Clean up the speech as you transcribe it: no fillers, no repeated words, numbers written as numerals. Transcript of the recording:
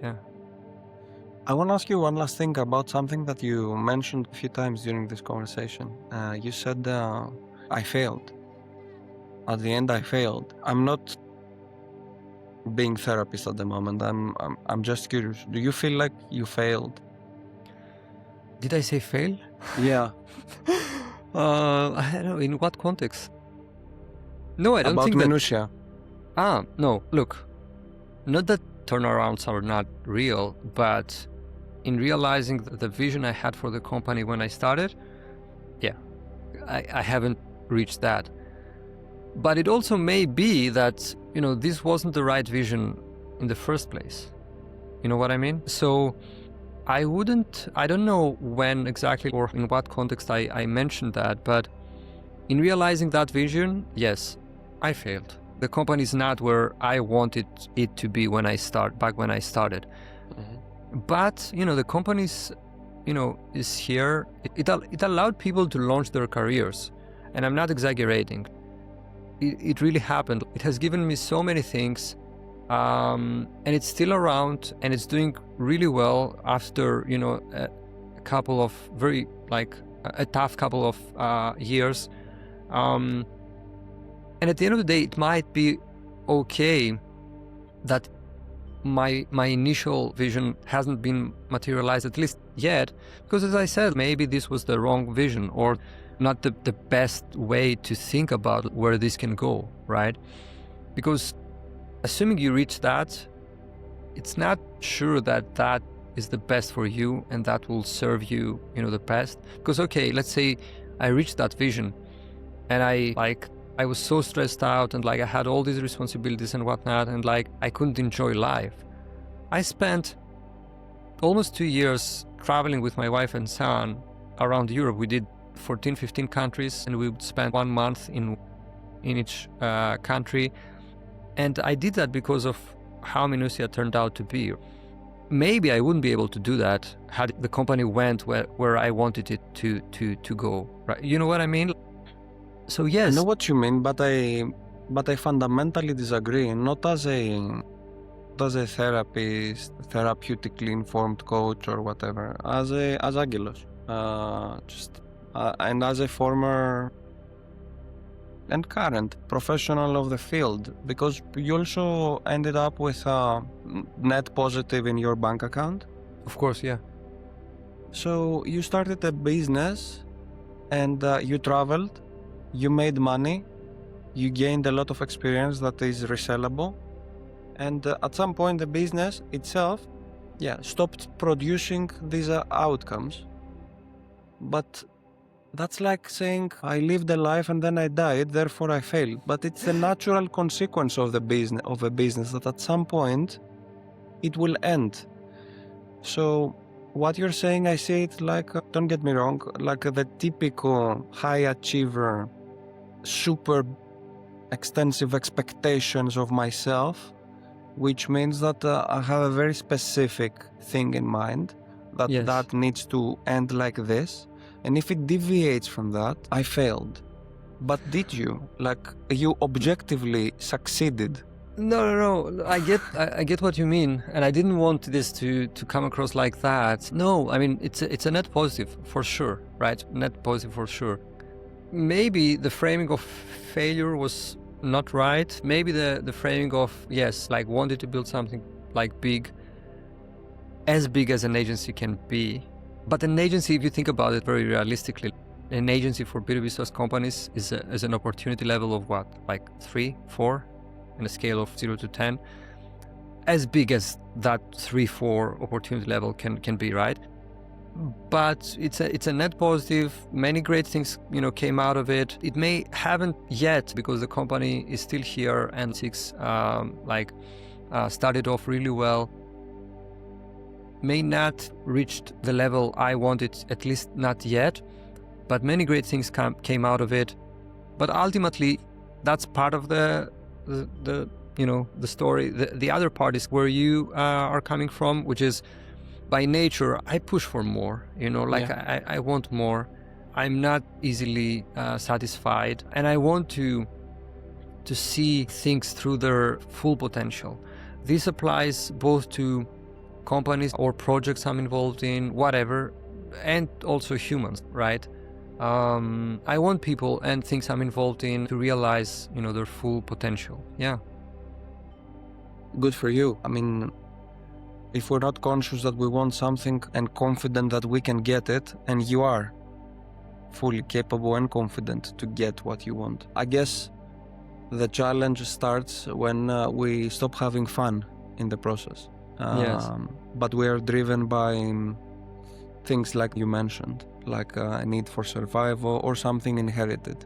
Yeah. I want to ask you one last thing about something that you mentioned a few times during this conversation. You said I failed. At the end, I failed. I'm not being therapist at the moment. I'm just curious. Do you feel like you failed? Did I say fail? Yeah. I don't know, in what context? No, I don't About think that... minutia. No, look, not that turnarounds are not real, but in realizing the vision I had for the company when I started, yeah, I haven't reached that. But it also may be that, this wasn't the right vision in the first place. You know what I mean? So I don't know when exactly or in what context I mentioned that, but in realizing that vision, yes, I failed. The company is not where I wanted it to be back when I started. Mm-hmm. But, the company's, is here. It allowed people to launch their careers. And I'm not exaggerating. It really happened. It has given me so many things. And it's still around and it's doing really well after, a couple of very, a tough couple of years. And at the end of the day, it might be okay that my initial vision hasn't been materialized, at least yet, because as I said, maybe this was the wrong vision or not the best way to think about where this can go, right? Because assuming you reach that, it's not sure that is the best for you and that will serve you, the best. Because, okay, let's say I reached that vision and I was so stressed out and I had all these responsibilities and whatnot and I couldn't enjoy life. I spent almost 2 years traveling with my wife and son around Europe. We did 14, 15 countries and we would spend 1 month in each country. And I did that because of how Minutia turned out to be. Maybe I wouldn't be able to do that had the company went where I wanted it to go. Right? You know what I mean? So yes. I know what you mean, but I fundamentally disagree. Not as a therapist, therapeutically informed coach or whatever. As Aggelos, and as a former and current professional of the field, because you also ended up with a net positive in your bank account. Of course, yeah. So you started a business and you traveled, you made money, you gained a lot of experience that is resellable, and at some point the business itself, stopped producing these outcomes. But that's like saying I lived a life and then I died, therefore I failed. But it's a natural consequence of a business that at some point it will end. So what you're saying, I see it like, don't get me wrong, like the typical high achiever, super extensive expectations of myself, which means that I have a very specific thing in mind that Yes. that needs to end like this. And if it deviates from that, I failed. But did you? Like, you objectively succeeded. No. I get what you mean, and I didn't want this to come across like that. No, I mean it's a net positive for sure, right? Net positive for sure. Maybe the framing of failure was not right. Maybe the framing of wanted to build something big, as big as an agency can be. But an agency, if you think about it very realistically, an agency for B2B SaaS companies is an opportunity level of what, 3, 4, in a scale of 0 to 10, as big as that 3, 4 opportunity level can be, right? But it's a net positive. Many great things came out of it. It may haven't yet because the company is still here and started off really well. May not reached the level I wanted, at least not yet, but many great things came out of it. But ultimately, that's part of the story. The other part is where you are coming from, which is by nature, I push for more. I want more. I'm not easily satisfied, and I want to see things through their full potential. This applies both to companies or projects I'm involved in, whatever, and also humans, right? I want people and things I'm involved in to realize, their full potential. Yeah. Good for you. I mean, if we're not conscious that we want something and confident that we can get it, and you are fully capable and confident to get what you want, I guess the challenge starts when we stop having fun in the process. Yes. But we are driven by things like you mentioned, like a need for survival or something inherited.